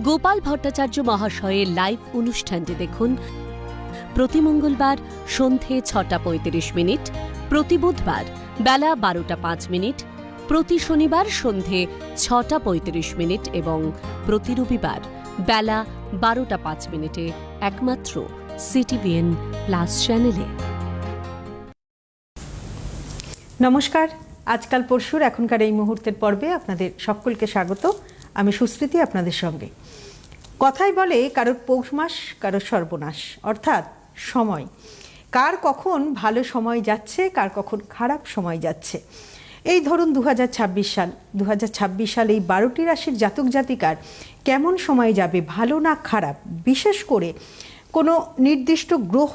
গোপাল ভট্টাচার্য মহাশয়ের লাইভ অনুষ্ঠানটি দেখুন প্রতি মঙ্গলবার সন্ধে 6:35, প্রতি বুধবার বেলা 12:05, প্রতি শনিবার সন্ধে 6:35 এবং প্রতি রবিবার বেলা 12:05 একমাত্র সিটিভিএন প্লাস চ্যানেলে। নমস্কার, আজকাল পরশুর এখনকার এই মুহূর্তের পর্বে আপনাদের সকলকে স্বাগত। আমি সুস্মৃতি আপনাদের সঙ্গে। কথাই বলে কারোর পৌষ মাস কারোর সর্বনাশ, অর্থাৎ সময়। কার কখন ভালো সময় যাচ্ছে, কার কখন খারাপ সময় যাচ্ছে। এই ধরুন 2026 সাল, এই 12টি রাশির জাতক জাতিকার কেমন সময় যাবে, ভালো না খারাপ, বিশেষ করে কোনো নির্দিষ্ট গ্রহ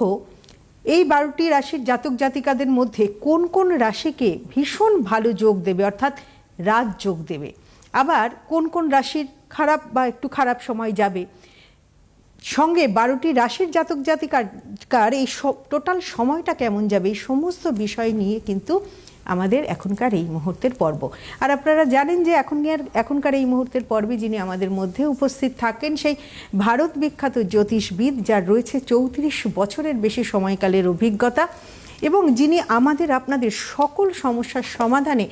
এই 12টি রাশির জাতক জাতিকাদের মধ্যে কোন কোন রাশিকে ভীষণ ভালো যোগ দেবে, অর্থাৎ রাজযোগ দেবে, আবার কোন কোন রাশির খারাপ বা একটু খারাপ সময় যাবে, সঙ্গে 12টি রাশির জাতক জাতিকার এই টোটাল সময়টা কেমন যাবে, এই সমস্ত বিষয় নিয়ে কিন্তু আমাদের এখনকার এই মুহূর্তের পর্ব। আর আপনারা জানেন যে এখনকার এই মুহূর্তের পর্বে যিনি আমাদের মধ্যে উপস্থিত থাকেন সেই ভারত বিখ্যাত জ্যোতিষবিদ, যার রয়েছে 34 বছরের বেশি সময়কালের অভিজ্ঞতা এবং যিনি আপনাদের সকল সমস্যার সমাধানে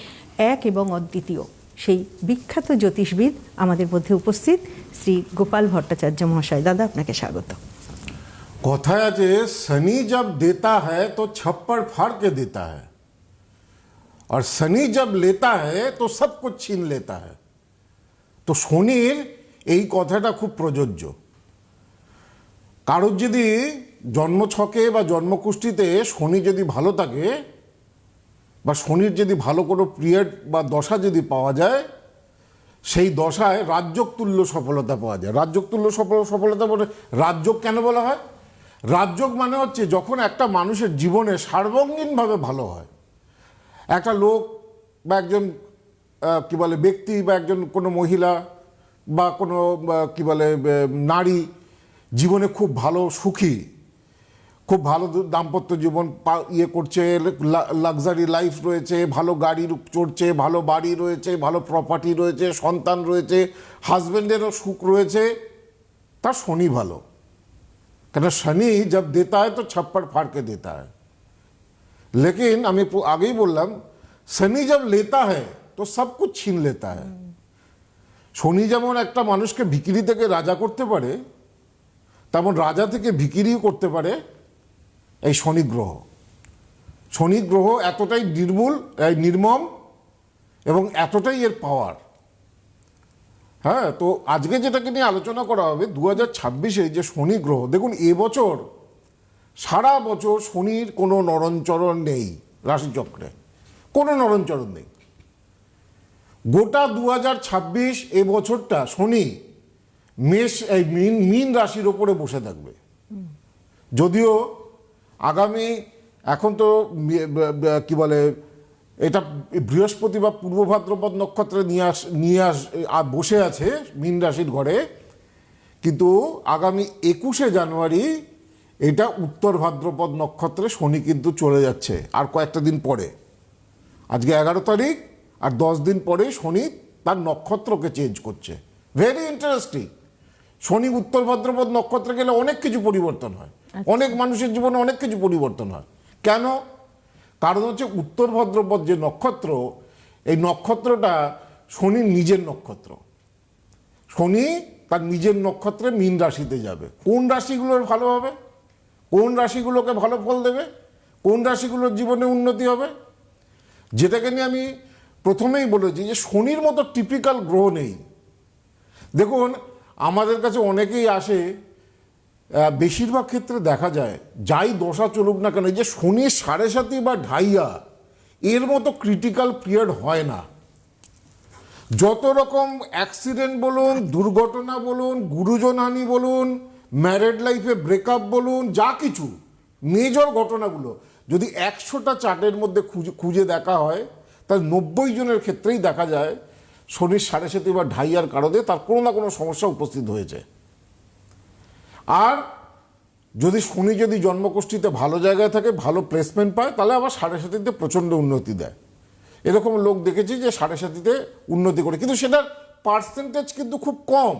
এক এবং অদ্বিতীয়, সেই বিখ্যাত জ্যোতিষবিদ আমাদের মধ্যে উপস্থিত শ্রী গোপাল ভট্টাচার্য মহাশয়। দাদা, আপনাকে স্বাগত। কথায় আছে, শনি जब देता है तो छप्पर फाड़ के देता है और शनि जब लेता है तो सब कुछ छीन लेता है। তো শনির এই কথাটা খুব প্রযোজ্য। কারোর যদি জন্মছকে বা জন্মকুষ্ঠিতে শনি যদি ভালো থাকে বা শনির যদি ভালো কোনো পিরিয়ড বা দশা যদি পাওয়া যায়, সেই দশায় রাজযোগ তুল্য সফলতা পাওয়া যায়। রাজযোগ তুল্য সফলতা বলে রাজযোগ কেন বলা হয়? রাজযোগ মানে হচ্ছে যখন একটা মানুষের জীবনে সার্বঙ্গীনভাবে ভালো হয়, একটা লোক বা একজন কি বলে ব্যক্তি বা একজন কোনো মহিলা বা কোনো কি বলে নারী জীবনে খুব ভালো সুখী, খুব ভালো দাম্পত্য জীবন করছে, লাক্সারি লাইফ রয়েছে, ভালো গাড়ি চড়ছে, ভালো বাড়ি রয়েছে, ভালো প্রপার্টি রয়েছে, সন্তান রয়েছে, হাজব্যান্ডেরও সুখ রয়েছে, তার শনি ভালো। কেন শনি जब देता है तो छप्पर फाड़ के देता है। लेकिन আমি আগেই বললাম, শনি जब लेता है तो सब कुछ छीन लेता है। শনি যেমন একটা মানুষকে ভিখিরি থেকে রাজা করতে পারে, তেমন রাজা থেকে ভিখিরিও করতে পারে এই শনি গ্রহ। শনি গ্রহ এতটাই নির্মম এবং এতটাই এর পাওয়ার। হ্যাঁ, তো আজকে যেটাকে নিয়ে আলোচনা করা হবে 2026-এ যে শনি গ্রহ, দেখুন এবছর সারা বছর শনির কোনো নরণচরণ নেই, রাশিচক্রে কোনো নরণচরণ নেই। গোটা 2026 এবছরটা শনি মীন রাশির ওপরে বসে থাকবে। যদিও আগামী এখন তো কি বলে এটা বৃহস্পতি বা পূর্ব ভাদ্রপদ নক্ষত্রে বসে আছে মীন রাশির ঘরে, কিন্তু আগামী 21শে জানুয়ারি এটা উত্তর ভাদ্রপদ নক্ষত্রে শনি কিন্তু চলে যাচ্ছে আর কয়েকটা দিন পরে। আজকে 11 তারিখ, আর 10 দিন পরে শনি তার নক্ষত্রকে চেঞ্জ করছে। Very interesting. শনি উত্তর ভাদ্রপদ নক্ষত্রে গেলে অনেক কিছু পরিবর্তন হয়, অনেক মানুষের জীবনে অনেক কিছু পরিবর্তন হয়। কেন? কারণ হচ্ছে উত্তর ভাদ্রপদ যে নক্ষত্র, এই নক্ষত্রটা শনির নিজের নক্ষত্র। শনি তার নিজের নক্ষত্রে মীন রাশিতে যাবে। কোন রাশিগুলোর ভালো হবে, কোন রাশিগুলোকে ভালো ফল দেবে, কোন রাশিগুলোর জীবনে উন্নতি হবে, যেটাকে নিয়ে আমি প্রথমেই বলেছি যে শনির মতো টিপিক্যাল গ্রহ নেই। দেখুন, আমাদের কাছে অনেকেই আসে, বেশিরভাগ ক্ষেত্রে দেখা যায় যাই দশা চলুক না কেন, যে শনি 7.5 বা ঢাইয়া এর মতো ক্রিটিক্যাল পিরিয়ড হয় না। যত রকম অ্যাক্সিডেন্ট বলুন, দুর্ঘটনা বলুন, গুরুজনহানি বলুন, ম্যারেড লাইফে ব্রেকআপ বলুন, যা কিছু মেজর ঘটনাগুলো যদি 100টা চার্টের মধ্যে খুঁজে দেখা হয়, তার 90 জনের ক্ষেত্রেই দেখা যায় শনির 7.5 বা ঢাইয়ার কারণে তার কোনো না কোনো সমস্যা উপস্থিত হয়েছে। আর যদি জন্মকুষ্ঠিতে ভালো জায়গায় থাকে, ভালো প্লেসমেন্ট পায়, তাহলে আবার 7.5-তে প্রচণ্ড উন্নতি দেয়। এরকম লোক দেখেছি যে 7.5-তে উন্নতি করে, কিন্তু সেটার পার্সেন্টেজ কিন্তু খুব কম।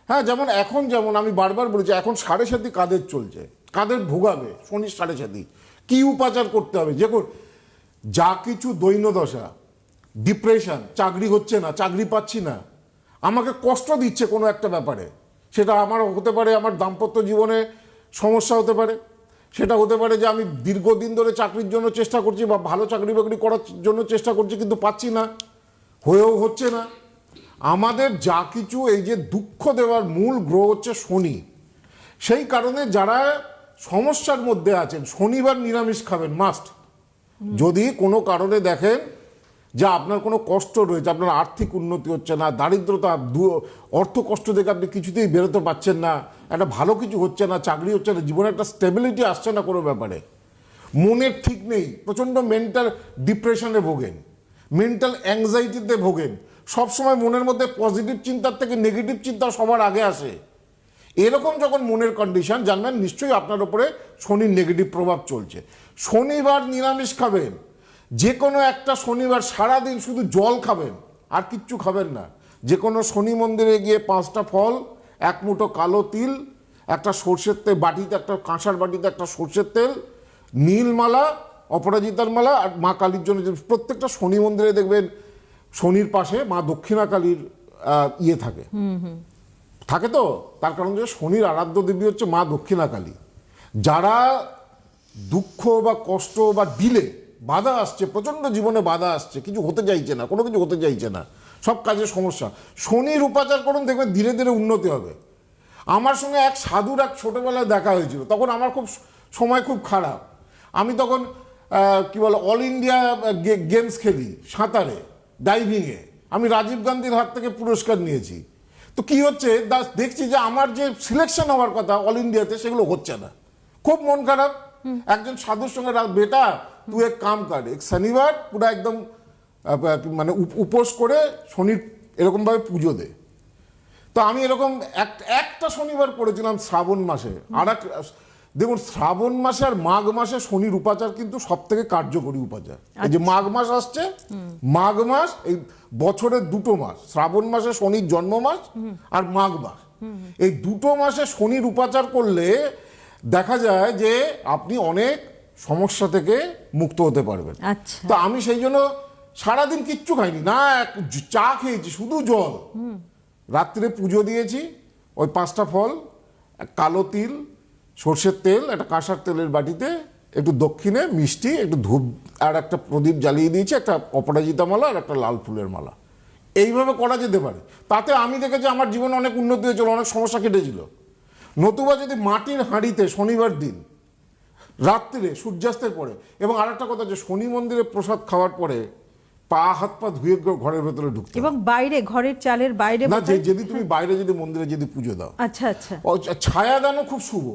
হ্যাঁ, যেমন এখন যেমন আমি বারবার বলেছি, এখন 7.5 কাদের চলছে, কাদের ভোগাবে শনির 7.5, কি উপাচার করতে হবে, যে যা কিছু দৈন্যদশা, ডিপ্রেশন, চাকরি হচ্ছে না, চাকরি পাচ্ছি না, আমাকে কষ্ট দিচ্ছে কোনো একটা ব্যাপারে, সেটা আমার হতে পারে আমার দাম্পত্য জীবনে সমস্যা হতে পারে, সেটা হতে পারে যে আমি দীর্ঘদিন ধরে চাকরির জন্য চেষ্টা করছি বা ভালো চাকরি বাকরি করার জন্য চেষ্টা করছি কিন্তু পাচ্ছি না, হয়েও হচ্ছে না। আমাদের যা কিছু এই যে দুঃখ দেওয়ার মূল গ্রহ হচ্ছে শনি। সেই কারণে যারা সমস্যার মধ্যে আছেন শনিবার নিরামিষ খাবেন মাস্ট। যদি কোনো কারণে দেখেন যে আপনার কোনো কষ্ট রয়েছে, আপনার আর্থিক উন্নতি হচ্ছে না, দারিদ্রতা, অর্থ কষ্ট থেকে আপনি কিছুতেই বেরোতে পারছেন না, একটা ভালো কিছু হচ্ছে না, চাকরি হচ্ছে না, জীবনে একটা স্টেবিলিটি আসছে না কোনো ব্যাপারে, মনের ঠিক নেই, প্রচণ্ড মেন্টাল ডিপ্রেশনে ভোগেন, মেন্টাল অ্যাংজাইটিতে ভোগেন, সবসময় মনের মধ্যে পজিটিভ চিন্তার থেকে নেগেটিভ চিন্তা সবার আগে আসে, এরকম যখন মনের কন্ডিশন, জানবেন নিশ্চয়ই আপনার উপরে শনির নেগেটিভ প্রভাব চলছে। শনিবার নিরামিষ খাবেন, যে কোনো একটা শনিবার সারাদিন শুধু জল খাবেন, আর কিচ্ছু খাবেন না। যে কোনো শনি মন্দিরে গিয়ে 5টা ফল, 1 মুঠো কালো তিল, একটা সর্ষের তেল বাটিতে, একটা কাঁসার বাটিতে একটা সর্ষের তেল, নীল মালা, অপরাজিতার মালা, আর মা কালীর জন্য প্রত্যেকটা শনি মন্দিরে দেখবেন শনির পাশে মা দক্ষিণা কালীর ইয়ে থাকে, থাকে তো, তার কারণ যে শনির আরাধ্য দেবী হচ্ছে মা দক্ষিণা কালী। যারা দুঃখ বা কষ্ট বা ডিলে, বাধা আসছে, প্রচণ্ড জীবনে বাধা আসছে, কিছু হতে চাইছে না, কোনো কিছু হতে চাইছে না, সব কাজে সমস্যা, শনির উপাচার করুন, দেখবেন ধীরে ধীরে উন্নতি হবে। আমার সঙ্গে এক সাধুর এক ছোটোবেলায় দেখা হয়েছিল, তখন আমার খুব সময় খুব খারাপ, আমি তখন কি বলে অল ইন্ডিয়া গেমস খেলি, সাঁতারে, ডাইভিংয়ে, আমি রাজীব গান্ধীর হাত থেকে পুরস্কার নিয়েছি। তো কি হচ্ছে, দেখছি যে আমার যে সিলেকশন হওয়ার কথা অল ইন্ডিয়াতে সেগুলো হচ্ছে না, খুব মন খারাপ। একজন সাধুর সঙ্গে বেটা তুই এক কাম কর, এক শনিবার পুরো একদম মানে উপোস করে শনির এরকমভাবে পুজো দে। তো আমি এরকম একটা শনিবার করেছিলাম শ্রাবণ মাসে। আর দেখুন, শ্রাবণ মাসে আর মাঘ মাসে শনির উপাচার কিন্তু সব থেকে কার্যকরী উপাচার। এই যে মাঘ মাস আসছে, মাঘ মাস এই বছরের 2টো মাস, শ্রাবণ মাসে শনির জন্ম মাস আর মাঘ মাস, এই 2টো মাসে শনির উপাচার করলে দেখা যায় যে আপনি অনেক সমস্যা থেকে মুক্ত হতে পারবেন। আচ্ছা, তো আমি সেই জন্য সারাদিন কিচ্ছু খাইনি, না চা খেয়েছি, শুধু জল, রাত্রে পুজো দিয়েছি, ওই 5টা ফল, কালো তিল, সর্ষের তেল, একটা কাঁসার তেলের বাটিতে একটু দক্ষিণে মিষ্টি, একটু ধূপ আর একটা প্রদীপ জ্বালিয়ে দিয়েছি, একটা অপরাজিতা মালা আর একটা লাল ফুলের মালা। এইভাবে করা যেতে পারে, তাতে আমি দেখেছি আমার জীবনে অনেক উন্নতি হয়েছিল, অনেক সমস্যা কেটেছিল। নতুবা যদি মাটির হাঁড়িতে শনিবার দিন রাত্রিরে সূর্যাস্তের পরে, এবং আরেকটা কথা যে শনি মন্দিরে প্রসাদ খাওয়ার পরে পা হাত পা ধুয়ে ঘরের ভেতরে ঢুকতে এবং বাইরে, ঘরের চালের বাইরে না, যদি তুমি বাইরে যদি মন্দিরে যদি পুজো দাও, আচ্ছা আচ্ছা, ছায়া দানও খুব শুভ।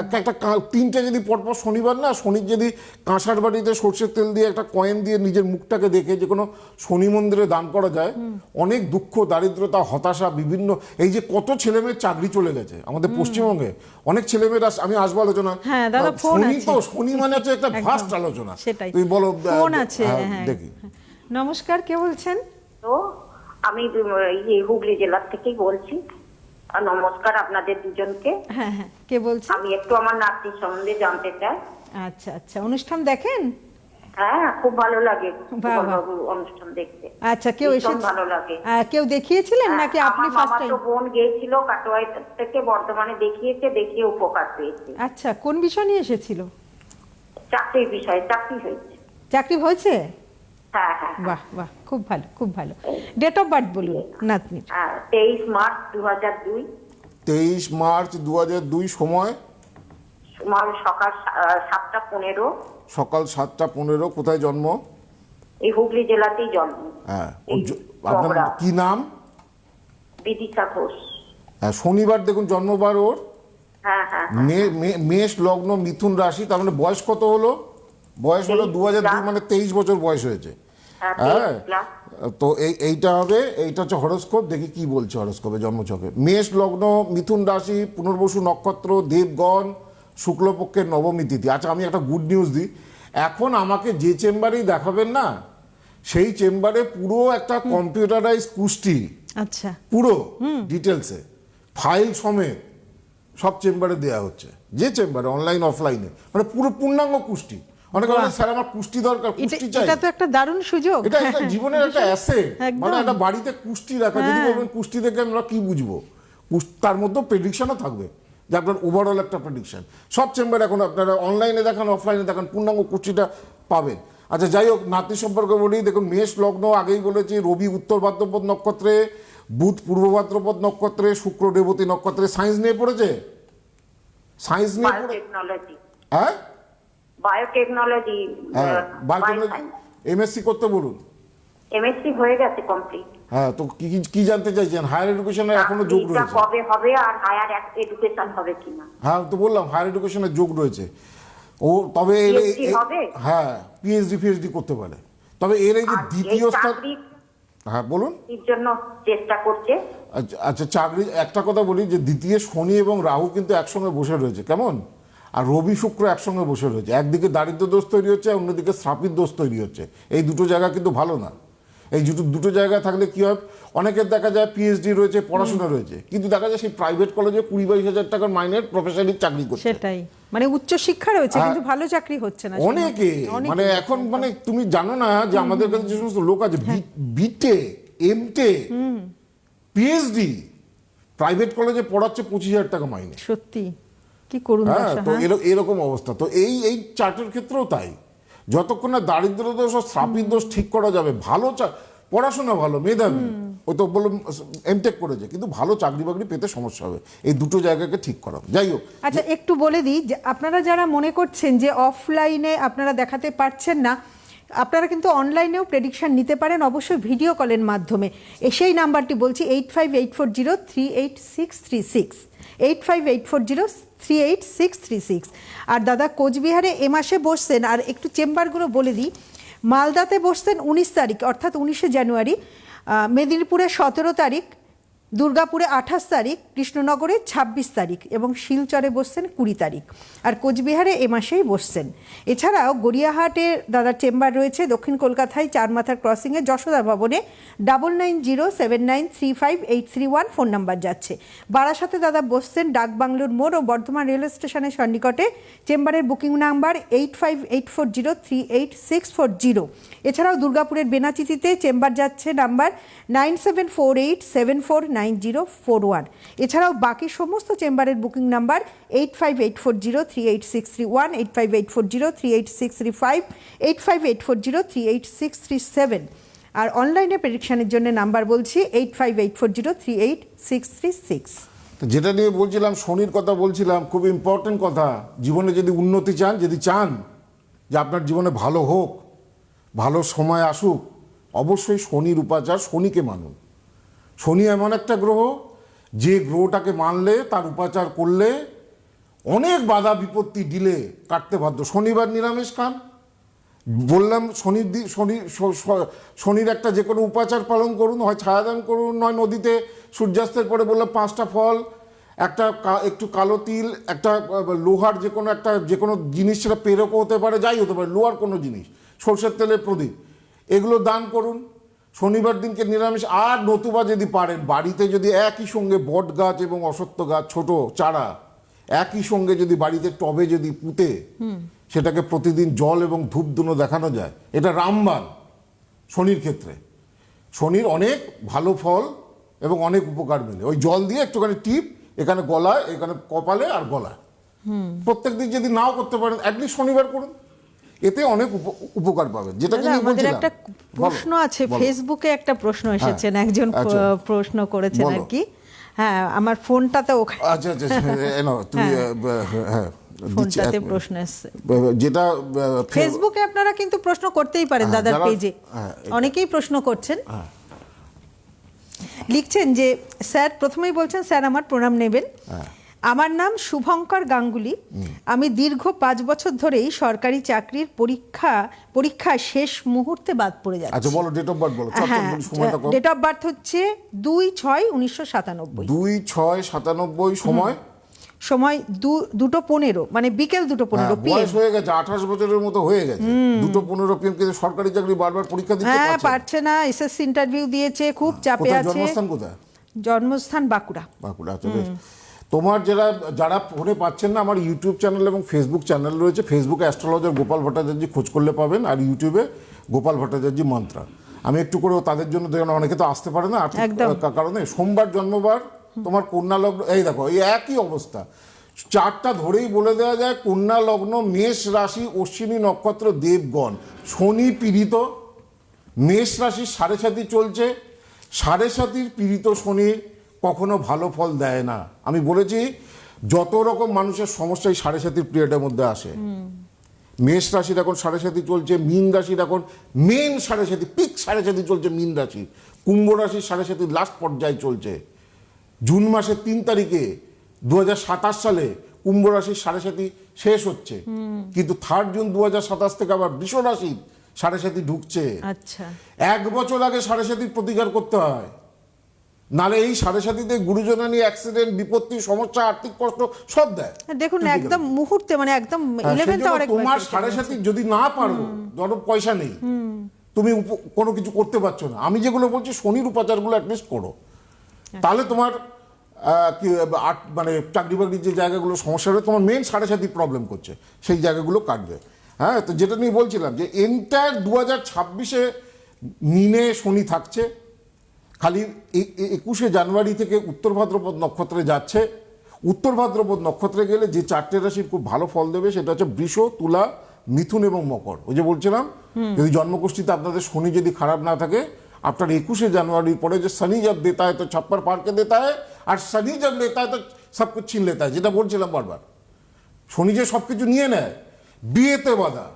একটা 3টে যদি পরপর শনিবার, না শনির যদি কাঁসার বাটিতে সর্ষের তেল দিয়ে একটা কয়েন দিয়ে নিজের মুখটাকে দেখে যে কোনো শনি মন্দিরে দান করা যায়, অনেক দুঃখ, দারিদ্রতা, হতাশা, বিভিন্ন, এই যে কত ছেলেমেয়ের চাকরি চলে গেছে আমাদের পশ্চিমবঙ্গে, অনেক ছেলেমেয়েরা, আমি আসবো আলোচনা, হ্যাঁ দাদা ফোন শনি আছে, তো শনি মানে হচ্ছে একটা ভাস্ট আলোচনা, সেটাই, তুমি বলো, ফোন আছে, হ্যাঁ দেখি। নমস্কার, কে বলছেন? তো আমি হুগলি জেলার থেকেই বলছি। নমস্কার আপনাদের দুজনকে। হ্যাঁ হ্যাঁ, কে বলছেন? আমি একটু আমার নাতির সম্বন্ধে জানতে চাই। আচ্ছা আচ্ছা, অনুষ্ঠান দেখেন? হ্যাঁ, খুব ভালো লাগে বাহ, বাহ। বাবুর অনুষ্ঠান দেখতে। আচ্ছা, কেউ ভীষণ এসেছে? ভালো লাগে। কেউ দেখিয়েছিলেন নাকি আপনি আমার ফার্স্ট মামাতো টাইম? বোন গিয়েছিল কাটোয়াই থেকে বর্ধমানে, দেখিয়েছে, দেখিয়ে উপকার পেয়েছে। আচ্ছা, কোন বিষয় নিয়ে এসেছিল? চাকরির বিষয়ে, চাকরি হয়েছে। চাকরি হয়েছে? হ্যাঁ হ্যাঁ বাহ বাহ, খুব ভালো খুব ভালো। ডেট অফ বার্থ বলুন নাতনির। 23 মার্চ 2002। 23 মার্চ 2002, সময় সকাল 7টা 15। সকাল 7টা 15। কোথায় জন্ম? এই হুগলি জেলাতেই জন্ম। হ্যাঁ, এই আপনার মগরা। কি নাম? বিদিশা ঘোষ। হ্যাঁ, শনিবার দেখুন জন্মবার ওর, হ্যাঁ হ্যাঁ মেষ লগ্ন, মিথুন রাশি, তার মানে বয়স কত হলো? বয়স হলো 2002, মানে 23 বছর বয়স হয়েছে। হ্যাঁ, তো এইটা হবে, এইটা হচ্ছে হরোস্কোপ, দেখি কি বলছে হরোস্কোপে জন্মছকে। মেষ লগ্ন, মিথুন রাশি, পুনর্বসু নক্ষত্র, দেবগণ, শুক্লপক্ষের নবমী তিথি। আচ্ছা, আমি একটা গুড নিউজ দিই, এখন আমাকে যে চেম্বারেই দেখাবেন না, সেই চেম্বারে পুরো একটা কম্পিউটারাইজ কুষ্টি, আচ্ছা, পুরো ডিটেলসে ফাইল সমেত সব চেম্বারে দেওয়া হচ্ছে, যে চেম্বারে অনলাইন অফলাইনে, মানে পুরো পূর্ণাঙ্গ কুষ্টি। অনেকে বলে স্যার আমার কুষ্টি দরকার, কুষ্টি চাই। এটা তো একটা দারুণ সুযোগ, এটা একটা জীবনের একটা অ্যাসেট, একদম। মানে একটা বাড়িতে কুষ্টি রাখা। যদি বলবেন কুষ্টি থেকে আমরা কি বুঝবো, তার মধ্যে প্রেডিকশনও থাকবে যে আপনার ওভারঅল একটা প্রেডিকশন। সব চেম্বারে এখন আপনারা অনলাইনে দেখান অফলাইনে দেখান পূর্ণাঙ্গ কুষ্টিটা পাবেন। আচ্ছা যাই হোক, নাতি সম্পর্কে বলি, দেখুন মেষ লগ্ন আগেই বলেছি, রবি উত্তর ভাদ্রপদ নক্ষত্রে, বুধ পূর্ব ভাদ্রপদ নক্ষত্রে, শুক্র রেবতী নক্ষত্রে। সায়েন্স নিয়ে পড়েছে, সায়েন্স নিয়ে পড়ে, বায়োটেকনোলজি, হ্যাঁ বায়োটেকনোলজি, বায়োটেকনোলজি এমএসসি করতে বলুন। এমএসসি হয়ে গেছে কমপ্লিট। হ্যাঁ, তো কি কি জানতে চাইছেন? হায়ার এডুকেশনের এখনো যোগ চাকরিটা রয়েছে। কবে হবে আর হায়ার এডুকেশন হবে কিনা? হ্যাঁ তো বললাম হায়ার এডুকেশনের যোগ রয়েছে ও, তবে PhD হবে? হ্যাঁ পিএইচডি করতে পারে। তবে এর এই যে আর দ্বিতীয় এই স্থান, চাকরির হ্যাঁ বলুন। জন্য চেষ্টা করছে। আচ্ছা চাকরি, একটা কথা বলি যে দ্বিতীয় শনি এবং রাহু কিন্তু একসঙ্গে বসে রয়েছে, কেমন? আর রবি শুক্র একসঙ্গে বসে রয়েছে। একদিকে দারিদ্র দোষ তৈরি হচ্ছে, অন্যদিকে শ্রাপিত দোষ তৈরি হচ্ছে। এই দুটো জায়গা কিন্তু ভালো না। এই দুটো জায়গায় থাকলে কি হয়, অনেকের দেখা যায় পিএইচডি রয়েছে, পড়াশোনা রয়েছে, কিন্তু দেখা যায় সেই প্রাইভেট কলেজে 20-22 টাকার মাইনের প্রফেসরি চাকরি করছে। সেটাই, মানে উচ্চ শিক্ষা রয়েছে কিন্তু ভালো চাকরি হচ্ছে না। অনেকে মানে এখন মানে তুমি জানো না যে আমাদের কাছে যে সমস্ত লোক আছে বিটে, এমটে, পিএইচডি, প্রাইভেট কলেজে পড়াচ্ছে 25,000 টাকা মাইনে। সত্যি কি করুন হ্যাঁ, দশা, তো হ্যাঁ। এরকম অবস্থা। তো এই চার্টের ক্ষেত্রেও তাই, যতক্ষণ না দারিদ্র দোষ ও শ্রাপিত দোষ ঠিক করা যাবে, ভালো পড়াশোনা ভালো, মেধাবী, ও তো বললাম এমটেক করেছে, কিন্তু ভালো চাকরি বাকরি পেতে সমস্যা হবে। এই দুটো জায়গাকে ঠিক করা। যাই হোক, আচ্ছা একটু বলে দিই যে আপনারা যারা মনে করছেন যে অফলাইনে আপনারা দেখাতে পারছেন না, আপনারা কিন্তু অনলাইনেও প্রেডিকশন নিতে পারেন, অবশ্যই ভিডিও কলের মাধ্যমে। সেই নাম্বারটি বলছি 8584038636, 8584038636। আর দাদা কোচবিহারে এ মাসে বসছেন, আর একটু চেম্বারগুলো বলে দিই। মালদাতে বসছেন 19 তারিখ অর্থাৎ 19শে জানুয়ারি, মেদিনীপুরে 17 তারিখ, দুর্গাপুরে 28 তারিখ, কৃষ্ণনগরে 26 তারিখ এবং শিলচরে বসছেন 20 তারিখ। আর কোচবিহারে এ মাসেই বসছেন। এছাড়াও গড়িয়াহাটে দাদার চেম্বার রয়েছে, দক্ষিণ কলকাতায় চারমাথার ক্রসিংয়ে যশোদা ভবনে 9907935831 ফোন নাম্বার যাচ্ছে। বারাসাতে দাদা বসছেন ডাকবাংলোর মোড় ও বর্ধমান রেল স্টেশনের সন্নিকটে। চেম্বারের বুকিং নাম্বার 8584038640। এছাড়াও দুর্গাপুরের বেনাচিতিতে চেম্বার যাচ্ছে নাম্বার 9748749041। এছাড়াও বাকি সমস্ত চেম্বারের বুকিং নাম্বার 8584038631, 8584038635, 8584038637। আর অনলাইনে প্রেডিকশনের জন্য নাম্বার বলছি 8584038636। যেটা নিয়ে বলছিলাম, শনির কথা বলছিলাম, খুব ইম্পর্টেন্ট কথা। জীবনে যদি উন্নতি চান, যদি চান যে আপনার জীবনে ভালো হোক, ভালো সময় আসুক, অবশ্যই শনির উপাচার, শনিকে মানুন। শনি এমন একটা গ্রহ, যে গ্রহটাকে মানলে, তার উপাচার করলে অনেক বাধা বিপত্তি ডিলে কাটতে বাধ্য। শনিবার নিরামিষ খান, বললাম শনির একটা যে কোনো উপাচার পালন করুন, হয় ছায়াদান করুন, নয় নদীতে সূর্যাস্তের পরে বললাম 5টা ফল, একটা একটু কালো তিল, একটা লোহার যে কোনো জিনিস, সেটা পেরকও হতে পারে, যাই হতে পারে, লোহার কোনো জিনিস, সরষের তেলের প্রদীপ, এগুলো দান করুন শনিবার দিনকে নিরামিষ। আর নতুবা যদি পারেন বাড়িতে যদি একই সঙ্গে বট গাছ এবং অশ্বত্থ গাছ, ছোট চারা একই সঙ্গে যদি বাড়িতে টবে যদি পুঁতে সেটাকে প্রতিদিন জল এবং ধূপ দুনো দেখানো যায়, এটা রামবাণ শনির ক্ষেত্রে। শনির অনেক ভালো ফল এবং অনেক উপকার মেলে। ওই জল দিয়ে একটুখানি টিপ এখানে গলায়, এখানে কপালে আর গলায়, প্রত্যেক দিন যদি নাও করতে পারেন অ্যাটলিস্ট শনিবার করুন, এতে অনেক উপকার পাবেন। যেটা কি আমাদের একটা প্রশ্ন আছে, ফেসবুকে একটা প্রশ্ন এসেছেন, একজন প্রশ্ন করেছেন আর কি। হ্যাঁ, আমার ফোনটাতে ওখানে, আচ্ছা তুমি হ্যাঁ ফোনটাতে প্রশ্ন এসেছে, যেটা ফেসবুকে আপনারা কিন্তু প্রশ্ন করতেই পারেন দাদার পেজে, অনেকেই প্রশ্ন করছেন। লিখছেন যে স্যার, প্রথমেই বলছেন স্যার আমার প্রণাম নেবেন। আমার নাম শুভঙ্কর গাঙ্গুলি। আমি দীর্ঘ 5 বছর ধরেই সরকারি চাকরির পরীক্ষা শেষ মুহূর্তে বাদ পড়ে যাচ্ছে। আচ্ছা বলো, ডেট অফ বার্থ বলো। ডেট অফ বার্থ হচ্ছে 2/6/1997। 2/6/97। সময় 2:15, মানে বিকেল 2:15 PM। বয়স হয়ে গেছে, 28 বছরের মতো হয়ে গেছে। 2:15 PM কিন্তু সরকারি চাকরি বারবার পরীক্ষা দিতে পারছে না, এসএসসি ইন্টারভিউ দিয়েছে, খুব চাপে আছে। জন্মস্থান কোথায়? জন্মস্থান বাঁকুড়া। বাঁকুড়া, আচ্ছা বেশ। তোমার যারা ফোনে পাচ্ছেন না, আমার ইউটিউব চ্যানেল এবং ফেসবুক চ্যানেল রয়েছে। ফেসবুকে অ্যাস্ট্রোলজার গোপাল ভট্টাচার্য খোঁজ করলে পাবেন, আর ইউটিউবে গোপাল ভট্টাচার্য মন্ত্রা। আমি একটু করে তাদের জন্য, দেখুন অনেকে তো আসতে পারে না আর্থিক কারণে। সোমবার জন্মবার, তোমার কন্যা লগ্ন, এই দেখো এই একই অবস্থা, চারটা ধরেই বলে দেওয়া যায় কন্যা লগ্ন, মেষ রাশি, অশ্বিনী নক্ষত্র, দেবগণ, শনি পীড়িত। মেষ রাশির 7.5 চলছে, 7.5 পীড়িত শনি কখনো ভালো ফল দেয় না। আমি বলেছি যত রকম মানুষের সমস্যা এই 7.5 পিরিয়ডের মধ্যে আসে। মেষ রাশির এখন 7.5 চলছে, মীন রাশির এখন মেন 7.5 পিক 7.5 চলছে মীন রাশি, কুম্ভ রাশির 7.5 লাস্ট পর্যায়ে চলছে। জুন মাসের 3 তারিখে 2027 সালে কুম্ভ রাশির 7.5 শেষ হচ্ছে, কিন্তু 3 জুন 2027 থেকে আবার বৃষ রাশির 7.5 ঢুকছে। আচ্ছা, 1 বছর আগে 7.5 প্রতিকার করতে হয়, নালে এই 7.5 গুরুজনানি অ্যাক্সিডেন্ট, বিপত্তি, সমস্যা, আর্থিক কষ্ট সব দেয়। দেখুন একদম মুহূর্তে, মানে একদম হ্যাঁ, 11th আওয়ারে তোমার 7.5 যদি না পারো, ধরো পয়সা নেই, তুমি কোনো কিছু করতে পারছো না, আমি যেগুলো বলছি শনির উপাচারগুলো অ্যাটলিস্ট করো, তাহলে তোমার মানে চাকরি বাকরির যে জায়গাগুলো সমস্যা হবে, তোমার মেন 7.5 প্রবলেম করছে, সেই জায়গাগুলো কাটবে। হ্যাঁ, তো যেটা নিয়ে বলছিলাম যে এন্টায়ার 2026-এ মিনে শনি থাকছে, খালি 21শে জানুয়ারি থেকে উত্তর ভাদ্রপদ নক্ষত্রে যাচ্ছে। উত্তর ভাদ্রপদ নক্ষত্রে গেলে যে 4টে রাশির খুব ভালো ফল দেবে সেটা হচ্ছে বৃষ, তুলা, মিথুন এবং মকর। ওই যে বলছিলাম, যদি জন্মকুষ্ঠিতে আপনাদের শনি যদি খারাপ না থাকে, আপনার 21শে জানুয়ারির পরে যে শনি জব দেতা হয় তো ছাপ্পার পারকে দেতা হয়, আর শনি জব লেতা হয় তো সব কিছু ছিন লেতা হয়, যেটা বলছিলাম বারবার। শনি যে সব কিছু নিয়ে নেয়, বিয়েতে বাধা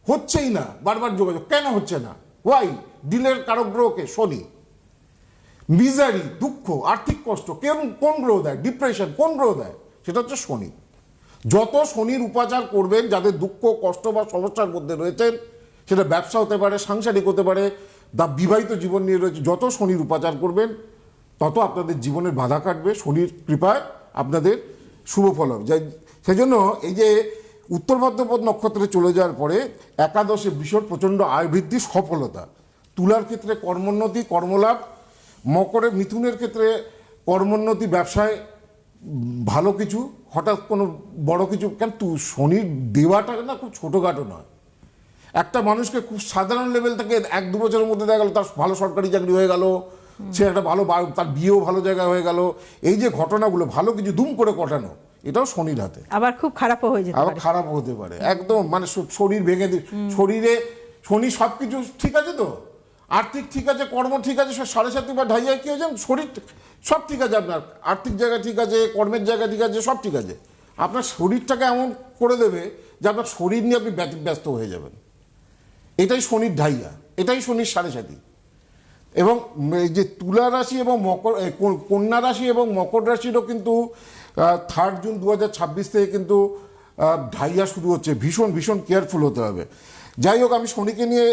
হচ্ছেই না, বারবার যোগাযোগ কেন হচ্ছে না, ওয়াই? ডিলের কারক গ্রহকে শনি। মিজারি, দুঃখ, আর্থিক কষ্ট কোন গ্রহ দেয়? ডিপ্রেশন কোন গ্রহ দেয়? সেটা হচ্ছে শনি। যত শনির উপাচার করবেন, যাদের দুঃখ, কষ্ট বা সমস্যার মধ্যে রয়েছেন, সেটা ব্যবসা হতে পারে, সাংসারিক হতে পারে, বিবাহিত জীবন নিয়ে রয়েছে, যত শনির উপাচার করবেন তত আপনাদের জীবনের বাধা কাটবে, শনির কৃপায় আপনাদের শুভ ফল হবে। সেজন্য এই যে উত্তর ভাদ্রপদ নক্ষত্রে চলে যাওয়ার পরে একাদশে বৃষর প্রচণ্ড আয় বৃদ্ধি, সফলতা। তুলার ক্ষেত্রে কর্মোন্নতি, কর্মলাভ। মকরে, মিথুনের ক্ষেত্রে কর্মোন্নতি, ব্যবসায় ভালো কিছু, হঠাৎ কোনো বড় কিছু। কেন শনির দেওয়াটা না খুব ছোটোখাটো নয়। একটা মানুষকে খুব সাধারণ লেভেল থেকে 1-2 বছরের মধ্যে দেখা গেল তার ভালো সরকারি চাকরি হয়ে গেল, সে একটা ভালো, তার বিয়েও ভালো জায়গায় হয়ে গেল। এই যে ঘটনাগুলো, ভালো কিছু দুম করে ঘটানো, এটাও শনির হাতে। আবার খুব খারাপও হয়ে যেতে পারে, আবার খারাপ হতে পারে একদম, মানে শরীর ভেঙে শরীরে শনি সব কিছু ঠিক আছে তো, আর্থিক ঠিক আছে, কর্ম ঠিক আছে, 7.5 বা ঢাইয়ায় কি হয়েছে, শরীর সব ঠিক আছে, আপনার আর্থিক জায়গা ঠিক আছে, কর্মের জায়গা ঠিক আছে, সব ঠিক আছে, আপনার শরীরটাকে এমন করে দেবে যে আপনার শরীর নিয়ে আপনি ব্যস্ত হয়ে যাবেন। এটাই শনির ঢাইয়া, এটাই শনির 7.5। এবং এই যে তুলা রাশি এবং কন্যা রাশি এবং মকর রাশিরও কিন্তু 3 জুন 2026 থেকে কিন্তু ঢাইয়া শুরু হচ্ছে। ভীষণ ভীষণ কেয়ারফুল হতে হবে। যাই হোক, আমি শনিকে নিয়ে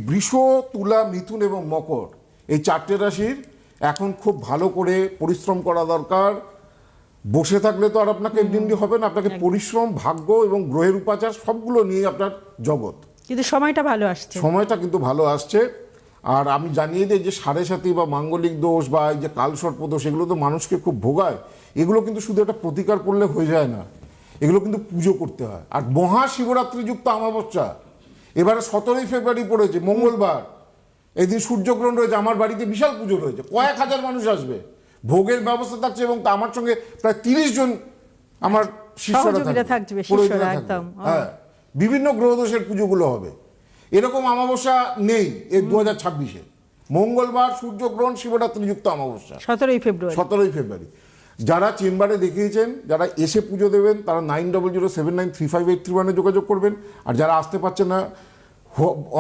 বৃষ, তুলা, মিথুন এবং মকর, এই 4টে রাশির এখন খুব ভালো করে পরিশ্রম করা দরকার। বসে থাকলে তো আর আপনাকে এমনি হবে না, আপনাকে পরিশ্রম, ভাগ্য এবং গ্রহের উপাচার সবগুলো নিয়ে আপনার জগৎ। কিন্তু সময়টা ভালো আসছে, সময়টা কিন্তু ভালো আসছে। আর আমি জানিয়ে দিই যে 7.5 বা মাঙ্গলিক দোষ বা এই যে কালসর্প দোষ, এগুলো তো মানুষকে খুব ভোগায়। এগুলো কিন্তু শুধু একটা প্রতিকার করলে হয়ে যায় না, এগুলো কিন্তু পুজো করতে হয়। আর মহাশিবরাত্রিযুক্ত অমাবস্যা এবারে 17 ফেব্রুয়ারি পড়েছে, মঙ্গলবার, এই দিন সূর্যগ্রহণ রয়েছে। আমার বাড়িতে বিশাল পুজো রয়েছে, কয়েক হাজার মানুষ আসবে, ভোগের ব্যবস্থা থাকছে, এবং আমার সঙ্গে প্রায় 30 জন আমার শিষ্যরা থাকবে। হ্যাঁ, বিভিন্ন গ্রহদোষের পুজোগুলো হবে। এরকম অমাবস্যা নেই এই 2026-এ। মঙ্গলবার, সূর্যগ্রহণ, শিবরাত্রিযুক্ত অমাবস্যা 17 ফেব্রুয়ারি। যারা চেম্বারে দেখিয়েছেন, যারা এসে পুজো দেবেন, তারা 9007935831-এ যোগাযোগ করবেন। আর যারা আসতে পারছেন না,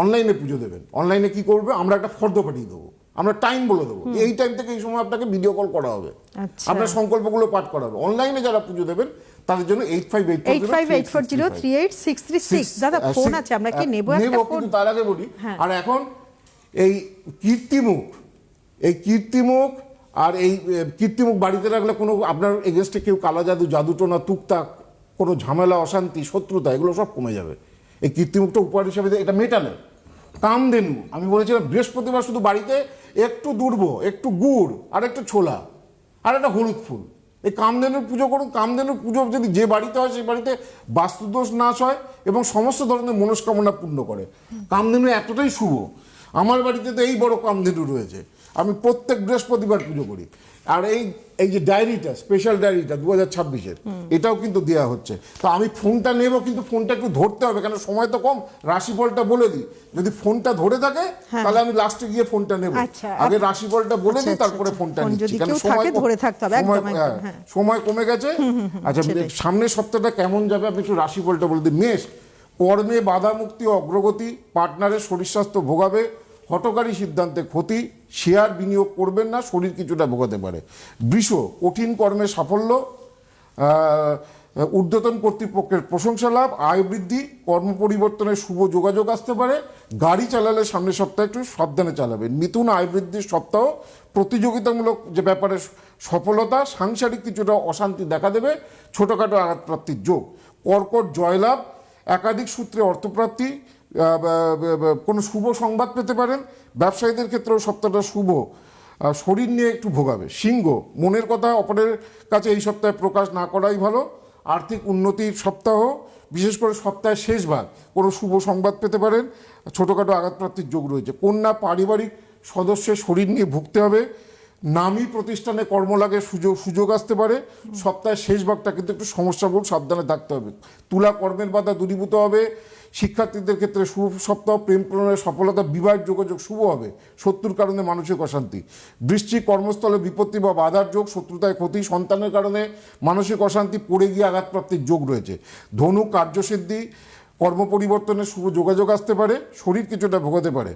অনলাইনে পুজো দেবেন। অনলাইনে কি করবে, আমরা একটা ফর্দ পাঠিয়ে দেবো, আমরা টাইম বলে দেবো, এই টাইম থেকে এই সময় আপনাকে ভিডিও কল করা হবে, আপনার সংকল্পগুলো পাঠ করা হবে। অনলাইনে যারা পুজো দেবেন তাদের জন্য 8584038636। দাদা ফোন আছে, আমরা কি নেব একটা ফোন? কিন্তু তার আগে বলি, আর এখন এই কীর্তিমুখ, আর এই কীর্তিমুখ বাড়িতে রাখলে কোনো আপনার এগেনস্টে কেউ কালা জাদু, জাদুটোনা, তুকতাক, কোনো ঝামেলা, অশান্তি, শত্রুতা, এগুলো সব কমে যাবে। এই কীর্তিমুখটা উপহার হিসাবে, এটা মেটালের কামধেনু। আমি বলেছিলাম বৃহস্পতিবার শুধু বাড়িতে একটু দুর্ব, একটু গুড় আর একটু ছোলা আর একটা হলুদ ফুল, এই কামধেনুর পুজো করুন। কামধেনুর পুজো যদি যে বাড়িতে হয় সেই বাড়িতে বাস্তুদোষ নাশ হয় এবং সমস্ত ধরনের মনস্কামনা পূর্ণ করে। কামধেনু এতটাই শুভ। আমার বাড়িতে তো এই বড় কামধেনু রয়েছে, আমি প্রত্যেক বৃহস্পতিবার পুজো করি। আর এই যে ডায়েরিটা, স্পেশাল ডায়েরিটা 2026-এর, এটাও কিন্তু দেওয়া হচ্ছে। তো আমি ফোনটা নেব, কিন্তু ফোনটা একটু ধরতে হবে, কেন সময় তো কম। রাশিফলটা বলে দিই, যদি ফোনটা ধরে থাকে তাহলে আমি লাস্টে গিয়ে ফোনটা নেব। আগে রাশিফলটা বলে দিই, তারপরে ফোনটা নিচ্ছি, কারণ সময় কমে গেছে। আচ্ছা, সামনের সপ্তাহটা কেমন যাবে আপনি একটু রাশিফলটা বলে দিই। মেষ, কর্মে বাধা মুক্তি ও অগ্রগতি, পার্টনারের শরীর স্বাস্থ্য ভোগাবে, হঠকারী সিদ্ধান্তে ক্ষতি, শেয়ার বিনিয়োগ করবেন না, শরীর কিছুটা ভোগাতে পারে। বৃষ, কঠিন কর্মে সাফল্য, ঊর্ধ্বতন কর্তৃপক্ষের প্রশংসা লাভ, আয় বৃদ্ধি, কর্ম পরিবর্তনের শুভ যোগাযোগ আসতে পারে। গাড়ি চালালে সামনের সপ্তাহে একটু সাবধানে চালাবেন। মিথুন, আয় বৃদ্ধির সপ্তাহ, প্রতিযোগিতামূলক যে ব্যাপারে সফলতা, সাংসারিক কিছুটা অশান্তি দেখা দেবে, ছোটোখাটো আঘাতপ্রাপ্তির যোগ। কর্কট, জয়লাভ, একাধিক সূত্রে অর্থপ্রাপ্তি, কোনো শুভ সংবাদ পেতে পারেন। ব্যবসায়ীদের ক্ষেত্রেও সপ্তাহটা শুভ, শরীর নিয়ে একটু ভোগাবে। সিংহ, মনের কথা অপরের কাছে এই সপ্তাহে প্রকাশ না করাই ভালো। আর্থিক উন্নতির সপ্তাহ, বিশেষ করে সপ্তাহের শেষ ভাগ কোনো শুভ সংবাদ পেতে পারেন, ছোটোখাটো আঘাতপ্রাপ্তির যোগ রয়েছে। কন্যা, পারিবারিক সদস্যের শরীর নিয়ে ভুগতে হবে। নামী প্রতিষ্ঠানে কর্মলাগের সুযোগ আসতে পারে। সপ্তাহের শেষ ভাগটা কিন্তু একটু সমস্যাবোধ, সাবধানে থাকতে হবে। তুলা, কর্মের বাধা দূরীভূত হবে। শিক্ষার্থীদের ক্ষেত্রে শুভ সপ্তাহ, প্রেম প্রণয়ের সফলতা, বিবাহের যোগাযোগ শুভ হবে, শত্রুর কারণে মানসিক অশান্তি। বৃশ্চিক, কর্মস্থলে বিপত্তি বা বাধার যোগ, শত্রুতায় ক্ষতি, সন্তানের কারণে মানসিক অশান্তি, পড়ে গিয়ে আঘাতপ্রাপ্তির যোগ রয়েছে। ধনু, কার্যসিদ্ধি, কর্ম পরিবর্তনের শুভ যোগাযোগ আসতে পারে, শরীর কিছুটা ভোগাতে পারে।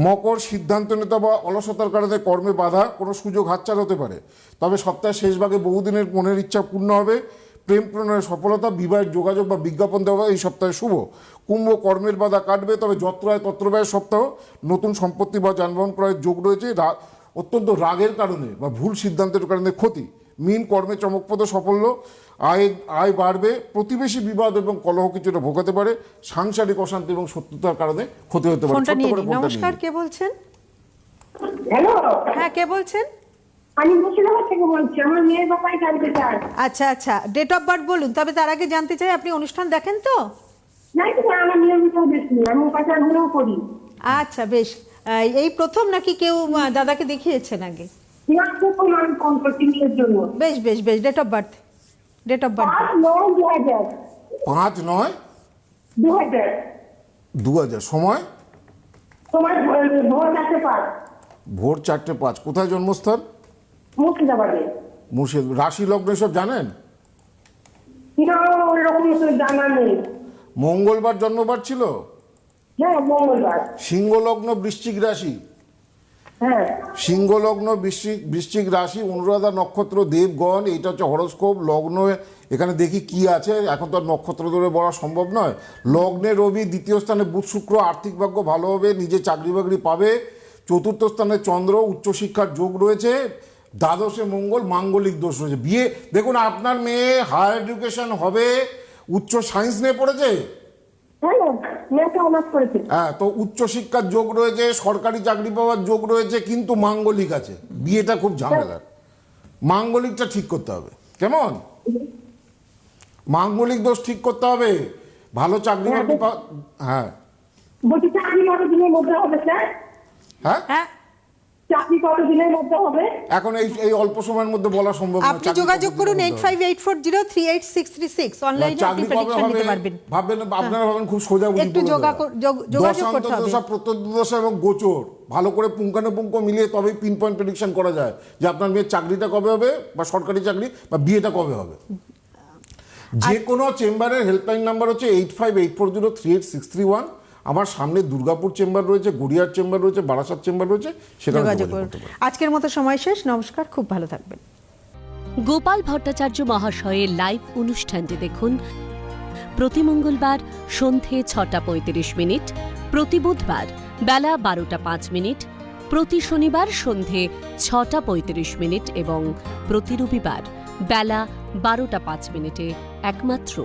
মকর, সিদ্ধান্ত নেতা বা অলসতার কারণে কর্মে বাধা, কোনো সুযোগ হাতছাড়া হতে পারে, তবে সপ্তাহের শেষ ভাগে বহুদিনের মনের ইচ্ছা পূর্ণ হবে। প্রেম প্রণয়ের সফলতা, বিবাহের যোগাযোগ বা বিজ্ঞাপন দেওয়া এই সপ্তাহে শুভ। কুম্ভ, কর্মের বাধা কাটবে, তবে যত্রয় তত্রব্যয়ের সপ্তাহ, নতুন সম্পত্তি বা যানবাহন ক্রয়ের যোগ রয়েছে। অত্যন্ত রাগের কারণে বা ভুল সিদ্ধান্তের কারণে ক্ষতি। মীন, কর্মে চমকপ্রদ সাফল্য, আয় বাড়বে, প্রতিবেশী বিবাদ এবং কলহ কিছুটা ভোগাতে পারে, সাংসারিক অশান্তি এবং শত্রুতার কারণে ক্ষতি হতে পারে। নমস্কার, কে বলছেন? হ্যালো, হ্যাঁ, কে বলছেন? আমি মুর্শিদাবাদ থেকে বলছি, আমার মেয়ের ব্যাপারে জানতে চাই। আচ্ছা আচ্ছা, ডেট অফ বার্থ বলুন। তবে তার আগে জানতে চাই, আপনি অনুষ্ঠান দেখেন তো? নাই তো, আমার নিয়মিত দেখি, আমি উপাচারগুলোও করি। আচ্ছা, বেশ। এই প্রথম নাকি কেউ দাদাকে দেখিয়েছেন আগে? না, প্রথম আমি ফোন করছি মেয়ের জন্য। বেশ বেশ বেশ, ডেট অফ বার্থ 5/9/2000। 5/9/2000। সময়? তোমার ভোর 4:05। ভোর 4:05। কোথায় জন্মস্থান? মুর্শিদাবাদে। মুর্শিদাবাদ। রাশি লগ্ন সব জানেন? না, ওরকম তো জানা নেই। মঙ্গলবার জন্মবার ছিল? হ্যাঁ, মঙ্গলবার। সিংহ লগ্ন, বৃশ্চিক রাশি। হ্যাঁ, সিংহ লগ্ন, বৃশ্চিক রাশি, অনুরাধা নক্ষত্র, দেবগণ। এইটা হচ্ছে হরোস্কোপ। লগ্ন এখানে দেখি কি আছে, এখন তো আর নক্ষত্র ধরে বলা সম্ভব নয়। লগ্নে রবি, দ্বিতীয় স্থানে বুধ শুক্র, আর্থিক ভাগ্য ভালো হবে, নিজে চাকরি বাকরি পাবে। চতুর্থ স্থানে চন্দ্র, উচ্চশিক্ষার যোগ রয়েছে। দ্বাদশে মঙ্গল, মাঙ্গলিক দোষ রয়েছে। বিয়ে, দেখুন আপনার মেয়ে হায়ার এডুকেশন হবে, উচ্চ সায়েন্স নিয়ে পড়েছে। হ্যাঁ, তো উচ্চশিক্ষার যোগ রয়েছে, সরকারি চাকরি পাওয়ার যোগ রয়েছে, কিন্তু মাঙ্গলিক আছে। বিয়েটা খুব ঝামেলার। মাঙ্গলিকটা ঠিক করতে হবে। কেমন? মাঙ্গলিক দোষ ঠিক করতে হবে, ভালো চাকরি বাকরি হ্যাঁ। বলছি, চাকরি কতদিনের মধ্যে হবে স্যার? হ্যাঁ, চাকরি কতদিনের মধ্যে হবে? এখন এই অল্প সময়ের মধ্যে বলা সম্ভব না। আপনি যোগাযোগ করুন 8584038636। অনলাইনে আপনি প্রেডিকশন নিতে পারবেন। ভাববেন, আপনারা ভাবেন খুব সোজা বুদ্ধি। একটু যোগাযোগ করতে হবে। দশা, প্রত্যন্তদশা এবং গোচর ভালো করে পুঙ্খানুপুঙ্খ মিলিয়ে তবেই পিন পয়েন্ট প্রেডিকশন করা যায় যে আপনার মেয়ের চাকরিটা কবে হবে, বা সরকারি চাকরি বা বিয়েটা কবে হবে। যে কোনো চেম্বারের হেল্পলাইন নাম্বার হচ্ছে 8584038631। আমার সামনে দুর্গাপুর চেম্বার রয়েছে, গড়িয়ার চেম্বার রয়েছে, বারাসাত চেম্বার রয়েছে, সেখানে যোগাযোগ করতে পারেন। আজকের মতো সময় শেষ। নমস্কার, খুব ভালো থাকবেন। গোপাল ভট্টাচার্য মহাশয়ের লাইভ অনুষ্ঠানটি দেখুন প্রতি মঙ্গলবার সন্ধে 6:35, প্রতি বুধবার বেলা 12:05, প্রতি শনিবার সন্ধে 6:35 এবং প্রতি রবিবার বেলা 12:05 একমাত্র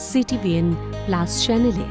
CTVN+ চ্যানেলে।